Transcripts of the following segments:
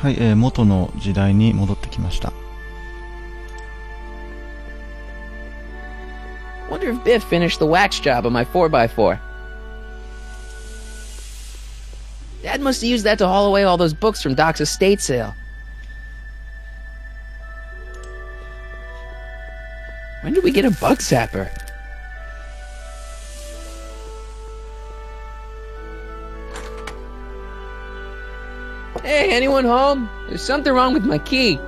はい、元の時代に戻ってきました。Wonder if Biff finished the wax job on my 4x4. Dad must have used that to haul away all those books from Doc's estate sale. When did we get a bug zapper? Hey, anyone home? There's something wrong with my key.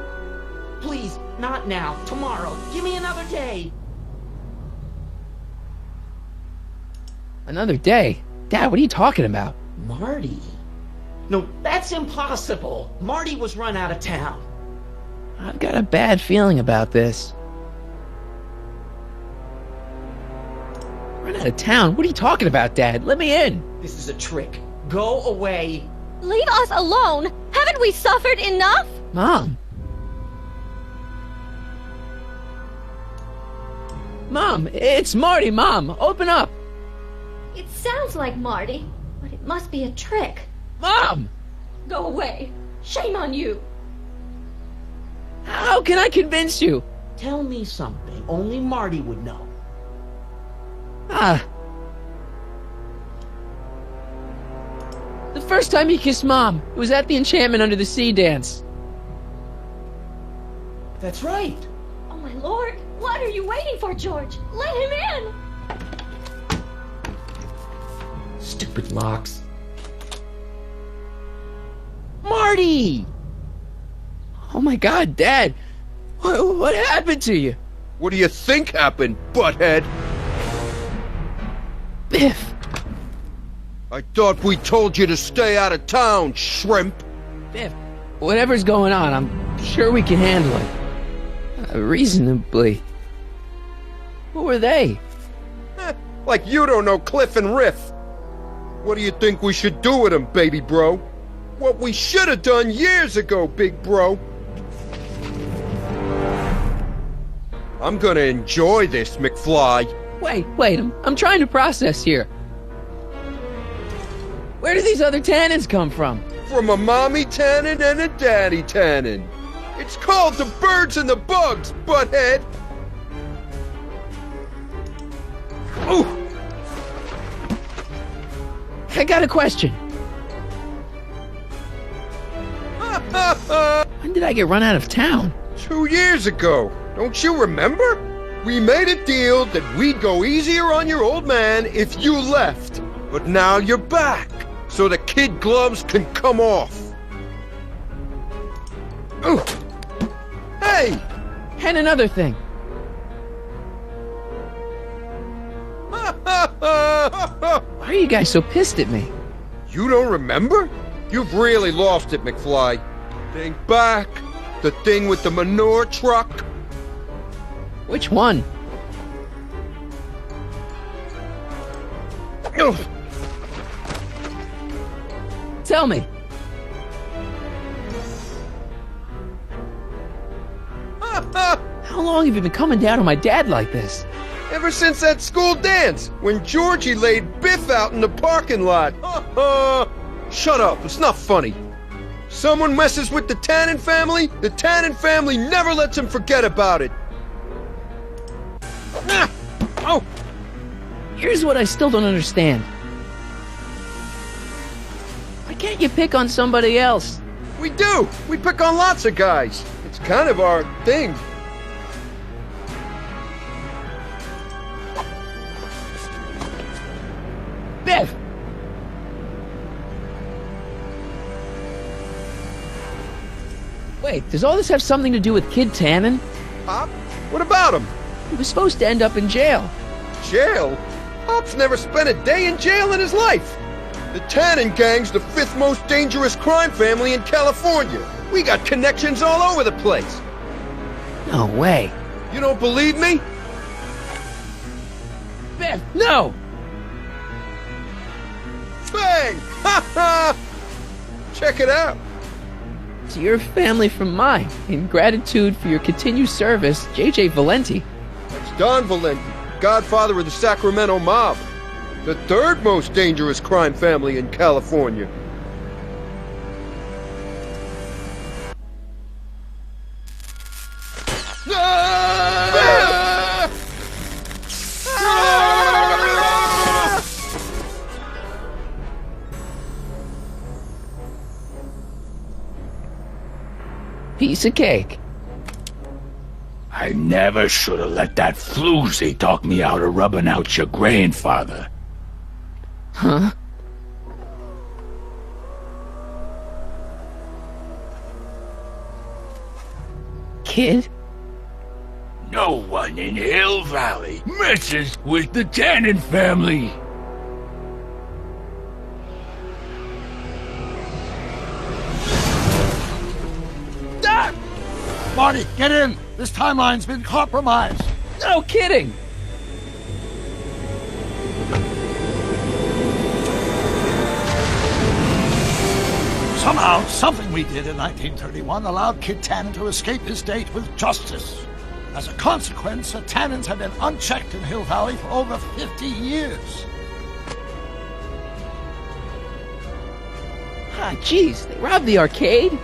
Please, not now. Tomorrow. Give me another day. Another day? Dad, what are you talking about? Marty? No, that's impossible. Marty was run out of town. I've got a bad feeling about this. Run out of town? What are you talking about, Dad? Let me in. This is a trick. Go away. Leave us alone! Haven't we suffered enough? Mom. Mom, it's Marty, Mom. Open up. It sounds like Marty, but it must be a trick. Mom! Go away. Shame on you. How can I convince you? Tell me something only Marty would know. The first time he kissed Mom, it was at the Enchantment Under the Sea dance. That's right. Oh my lord, what are you waiting for, George? Let him in! Stupid locks. Marty! Oh my God, Dad! What happened to you? What do you think happened, butthead? Biff! I thought we told you to stay out of town, shrimp! Biff, whatever's going on, I'm sure we can handle it. Reasonably. Who were they? Like you don't know Cliff and Riff. What do you think we should do with them, baby bro? What we should have done years ago, big bro. I'm gonna enjoy this, McFly. Wait, I'm trying to process here. Where do these other tannins come from? From a mommy tannin and a daddy tannin. It's called the birds and the bugs, butthead. Ooh. I got a question. When did I get run out of town? 2 years ago. Don't you remember? We made a deal that we'd go easier on your old man if you left. But now you're back, so the kid gloves can come off. Ooh. Hey! And another thing. Why are you guys so pissed at me? You don't remember? You've really lost it, McFly. Think back. The thing with the manure truck. Which one? Ugh. Tell me. How long have you been coming down on my dad like this? Ever since that school dance, when Georgie laid Biff out in the parking lot. Shut up, it's not funny. Someone messes with the Tannen family, the Tannen family never lets him forget about it. Ah! Oh! Here's what I still don't understand. Why can't you pick on somebody else? We do! We pick on lots of guys. It's kind of our thing. Biff! Wait, does all this have something to do with Kid Tannen? Pop? What about him? He was supposed to end up in jail. Jail? Pop's never spent a day in jail in his life. The Tannen gang's the 5th most dangerous crime family in California. We got connections all over the place. No way. You don't believe me? Biff, no! Bang! Ha ha! Check it out. To your family from mine, in gratitude for your continued service, J.J. Valenti. That's Don Valenti, godfather of the Sacramento mob. The 3rd most dangerous crime family in California. Piece of cake. I never should have let that floozy talk me out of rubbing out your grandfather. Huh? Kid? No one in Hill Valley messes with the Tannen family. Dad! Marty, get in! This timeline's been compromised. No kidding! Somehow, something we did in 1931 allowed Kid Tannen to escape his date with justice. As a consequence, the Tannens have been unchecked in Hill Valley for over 50 years. Ah, jeez, they robbed the arcade?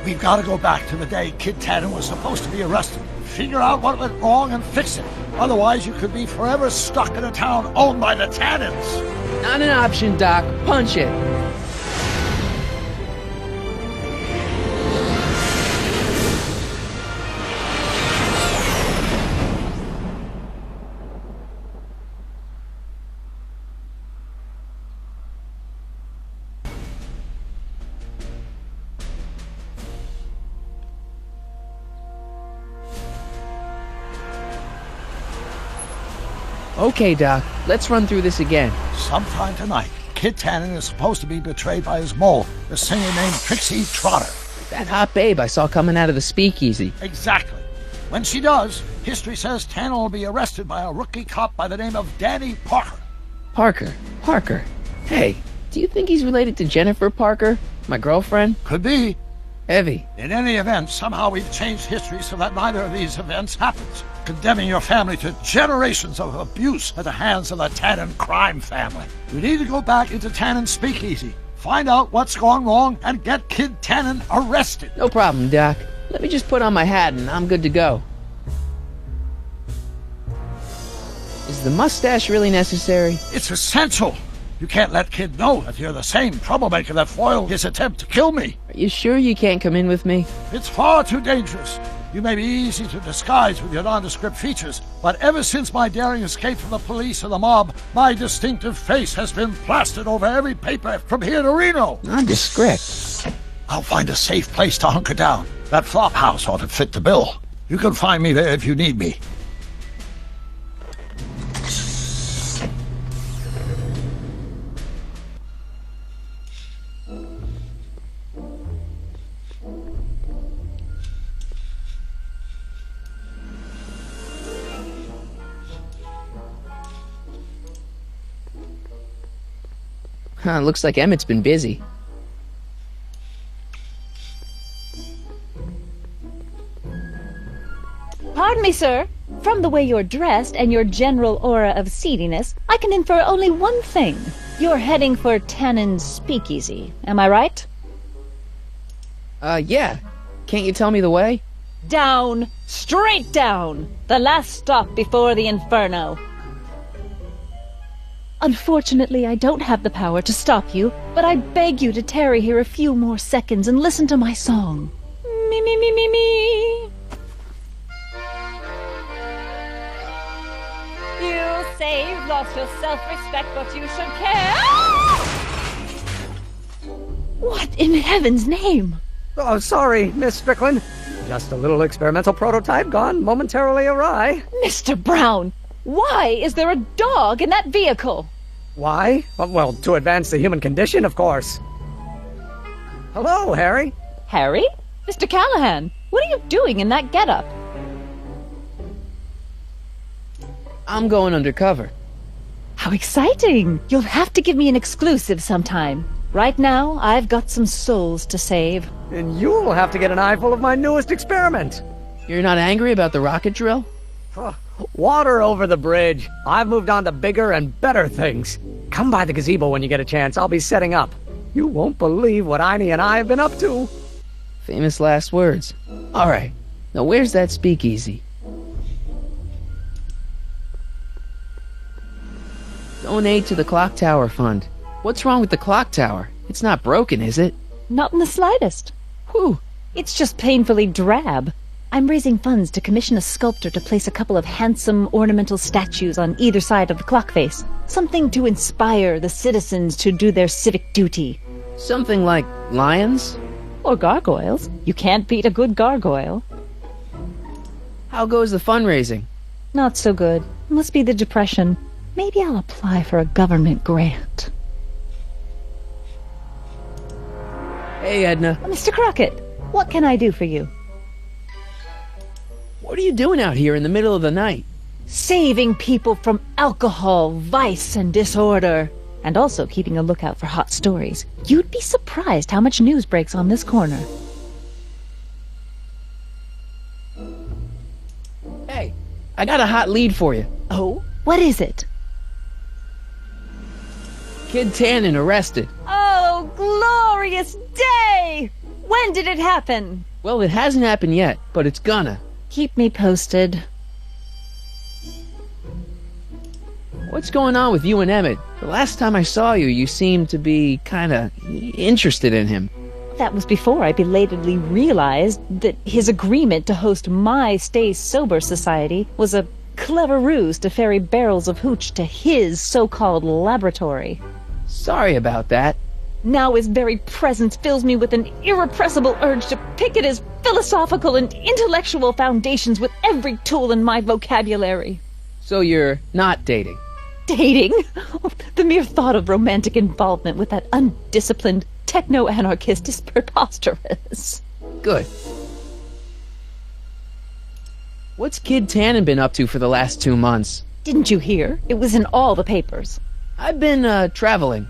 We've got to go back to the day Kid Tannen was supposed to be arrested. Figure out what went wrong and fix it. Otherwise, you could be forever stuck in a town owned by the Tannens. Not an option, Doc. Punch it. Okay, Doc. Let's run through this again. Sometime tonight, Kid Tannen is supposed to be betrayed by his mole, the singer named Trixie Trotter. That hot babe I saw coming out of the speakeasy. Exactly. When she does, history says Tannen will be arrested by a rookie cop by the name of Danny Parker. Parker. Hey, do you think he's related to Jennifer Parker, my girlfriend? Could be. Evie. In any event, somehow we've changed history so that neither of these events happens, condemning your family to generations of abuse at the hands of the Tannen crime family. We need to go back into Tannen's speakeasy, find out what's gone wrong, and get Kid Tannen arrested. No problem, Doc. Let me just put on my hat and I'm good to go. Is the mustache really necessary? It's essential. You can't let Kid know that you're the same troublemaker that foiled his attempt to kill me. Are you sure you can't come in with me? It's far too dangerous. You may be easy to disguise with your nondescript features, but ever since my daring escape from the police and the mob, my distinctive face has been plastered over every paper from here to Reno. Nondescript? I'll find a safe place to hunker down. That flop house ought to fit the bill. You can find me there if you need me. Looks like Emmett's been busy. Pardon me, sir. From the way you're dressed and your general aura of seediness, I can infer only one thing. You're heading for Tannen's speakeasy. Am I right? Yeah. Can't you tell me the way? Down. Straight down. The last stop before the inferno. Unfortunately, I don't have the power to stop you, but I beg you to tarry here a few more seconds and listen to my song. Me, me, me, me, me. You say you've lost your self-respect, but you should care. What in heaven's name? Oh, sorry, Miss Strickland. Just a little experimental prototype gone momentarily awry. Mr. Brown, why is there a dog in that vehicle? Why? Well, to advance the human condition, of course. Hello, Harry. Harry? Mr. Callahan, what are you doing in that getup? I'm going undercover. How exciting! You'll have to give me an exclusive sometime. Right now, I've got some souls to save. And you'll have to get an eyeful of my newest experiment. You're not angry about the rocket drill? Water over the bridge. I've moved on to bigger and better things. Come by the gazebo when you get a chance. I'll be setting up. You won't believe what Einie and I have been up to. Famous last words. Alright, now where's that speakeasy? Donate to the Clock Tower Fund. What's wrong with the clock tower? It's not broken, is it? Not in the slightest. Whew, It's just painfully drab. I'm raising funds to commission a sculptor to place a couple of handsome ornamental statues on either side of the clock face. Something to inspire the citizens to do their civic duty. Something like lions? Or gargoyles. You can't beat a good gargoyle. How goes the fundraising? Not so good. Must be the depression. Maybe I'll apply for a government grant. Hey, Edna. Mr. Crockett, what can I do for you? What are you doing out here in the middle of the night? Saving people from alcohol, vice, and disorder. And also keeping a lookout for hot stories. You'd be surprised how much news breaks on this corner. Hey, I got a hot lead for you. Oh? What is it? Kid Tannen arrested. Oh, glorious day! When did it happen? Well, it hasn't happened yet, but it's gonna. Keep me posted. What's going on with you and Emmett? The last time I saw you, you seemed to be kinda interested in him. That was before I belatedly realized that his agreement to host my Stay Sober Society was a clever ruse to ferry barrels of hooch to his so-called laboratory. Sorry about that. Now his very presence fills me with an irrepressible urge to pick at his philosophical and intellectual foundations with every tool in my vocabulary. So you're not dating? Dating? The mere thought of romantic involvement with that undisciplined techno-anarchist is preposterous. Good. What's Kid Tannen been up to for the last 2 months? Didn't you hear? It was in all the papers. I've been, traveling.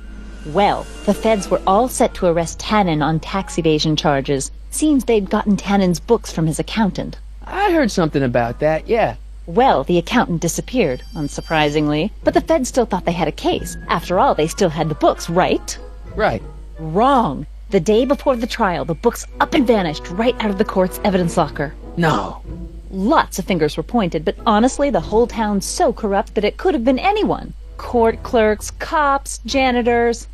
Well, the feds were all set to arrest Tannen on tax evasion charges. Seems they'd gotten Tannen's books from his accountant. I heard something about that, yeah. Well, the accountant disappeared, unsurprisingly. But the feds still thought they had a case. After all, they still had the books, right? Right. Wrong. The day before the trial, the books up and vanished right out of the court's evidence locker. No. Lots of fingers were pointed, but honestly, the whole town's so corrupt that it could have been anyone. Court clerks, cops, janitors.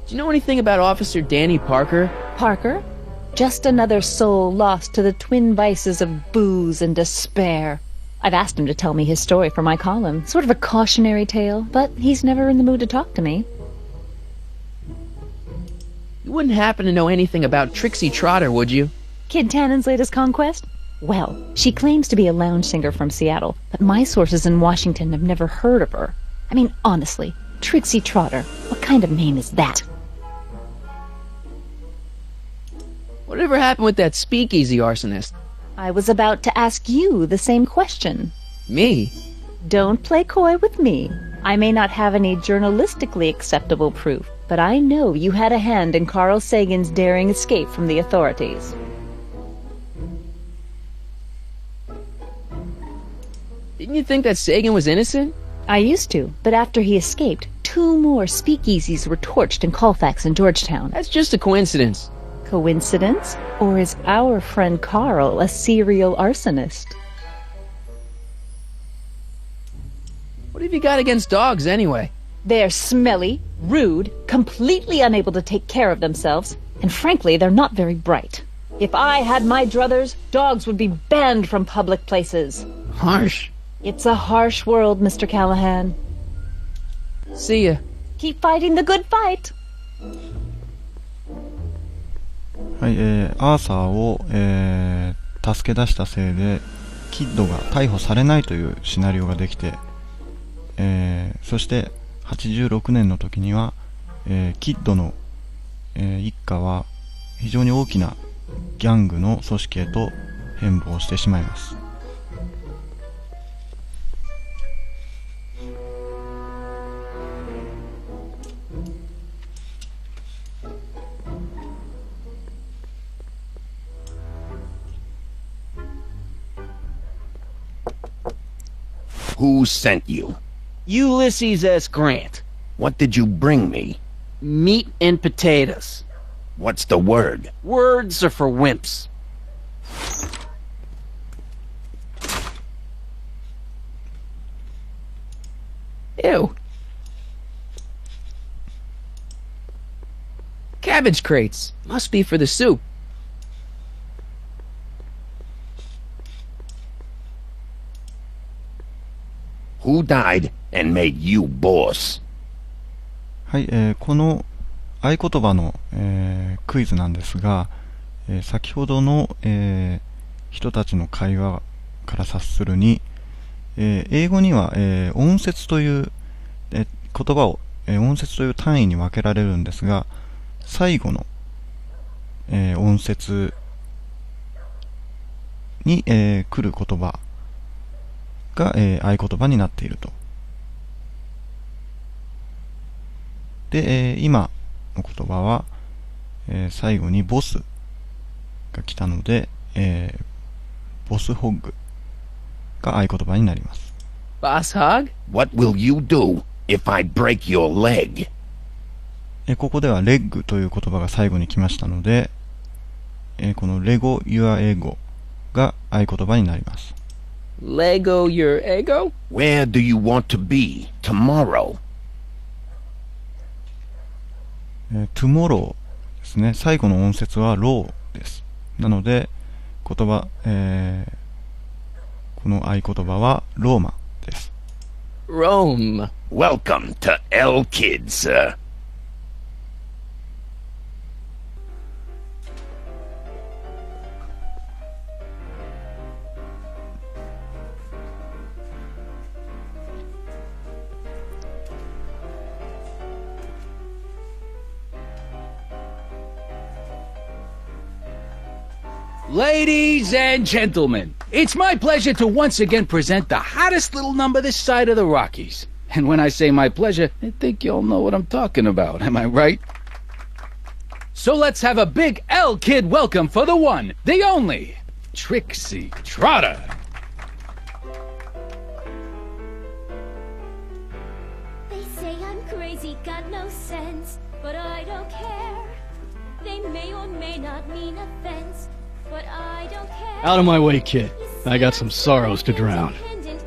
Do you know anything about Officer Danny Parker? Parker? Just another soul lost to the twin vices of booze and despair. I've asked him to tell me his story for my column. Sort of a cautionary tale, but he's never in the mood to talk to me. You wouldn't happen to know anything about Trixie Trotter, would you? Kid Tannen's latest conquest? Well, she claims to be a lounge singer from Seattle, but my sources in Washington have never heard of her. I mean, honestly, Trixie Trotter, what kind of name is that? Whatever happened with that speakeasy arsonist? I was about to ask you the same question. Me? Don't play coy with me. I may not have any journalistically acceptable proof, but I know you had a hand in Carl Sagan's daring escape from the authorities. Didn't you think that Sagan was innocent? I used to, but after he escaped, 2 more speakeasies were torched in Colfax and Georgetown. That's just a coincidence. Coincidence? Or is our friend Carl a serial arsonist? What have you got against dogs, anyway? They're smelly, rude, completely unable to take care of themselves, and frankly, they're not very bright. If I had my druthers, dogs would be banned from public places. Harsh. It's a harsh world, Mr. Callahan. See ya. Keep fighting the good fight. はい、アーサーを、助け出したせいでキッドが逮捕されないというシナリオができて、そして86年の時には、キッドの、一家は非常に大きなギャングの組織へと変貌してしまいます。Who sent you? Ulysses S. Grant. What did you bring me? Meat and potatoes. What's the word? Words are for wimps. Ew. Cabbage crates. Must be for the soup. Who died and made you boss? はい、この合言葉の、クイズなんですが、先ほどの、人たちの会話から察するに、英語には、音節という、言葉を、音節という単位に分けられるんですが、最後の、音節に、来る言葉が、合言葉になっていると。で、今の言葉は、最後にボスが来たので、ボスホッグが合言葉になります。Boss hog? What will you do if I break your leg? ここではレッグという言葉が最後に来ましたので、このレゴ your ego が合言葉になります。Lego your ego? Where do you want to be tomorrow? tomorrow ですね。最後の音節は low です。なので、言葉、この合言葉はローマです。Rome. Welcome to L Kids. Ladies and gentlemen, it's my pleasure to once again present the hottest little number this side of the Rockies. And when I say my pleasure, I think you'll know what I'm talking about, am I right? So let's have a big L-Kid welcome for the one, the only, Trixie Trotter. They say I'm crazy, got no sense, but I don't care. They may or may not mean offense, but I don't care. Out of my way, kid. I got some sorrows to drown.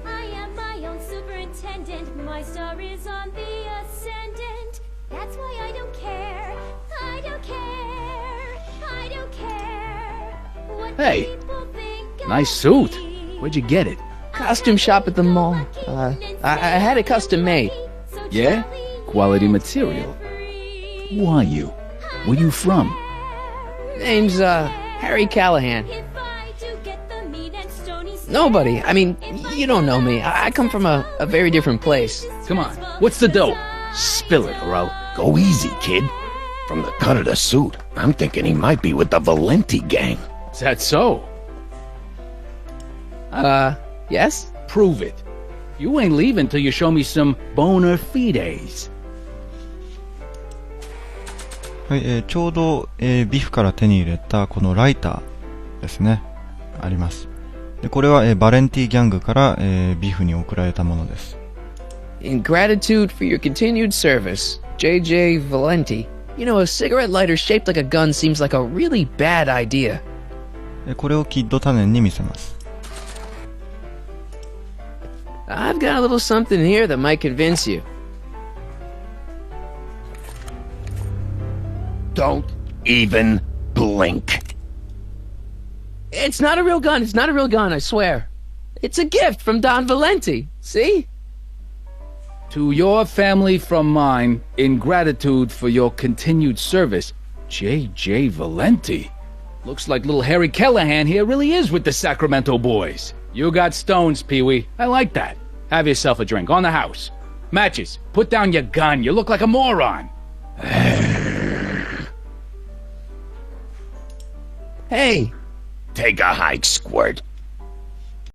I am my own superintendent. My star is on the ascendant. That's why I don't care. I don't care. I don't care. What Hey, people think nice of suit. me. Where'd you get it? Costume shop at the mall. I had it custom made. Yeah? Quality material. Who are you? Where you from? Name's, Harry Callahan. Nobody. I mean, you don't know me. I come from a very different place. Come on, what's the dope? Spill it, or I'll... Go easy, kid. From the cut of the suit, I'm thinking he might be with the Valenti gang. Is that so? Yes? Prove it. You ain't leaving till you show me some bona fides. はい、ちょうど、ビフから手に入れたこのライターですね。あります。でこれは、バレンティギャングから、ビフに送られたものです。In gratitude for your continued service, J.J. Valenti. You know, a cigarette lighter shaped like a gun seems like a really bad idea. これをキッドタネンに見せます。I've got a little something here that might convince you. Don't even blink. It's not a real gun. It's not a real gun, I swear. It's a gift from Don Valenti. See? To your family from mine, in gratitude for your continued service, J.J. Valenti. Looks like little Harry Callahan here really is with the Sacramento boys. You got stones, Pee-wee. I like that. Have yourself a drink on the house. Matches, put down your gun. You look like a moron. Hey. Take a hike, Squirt.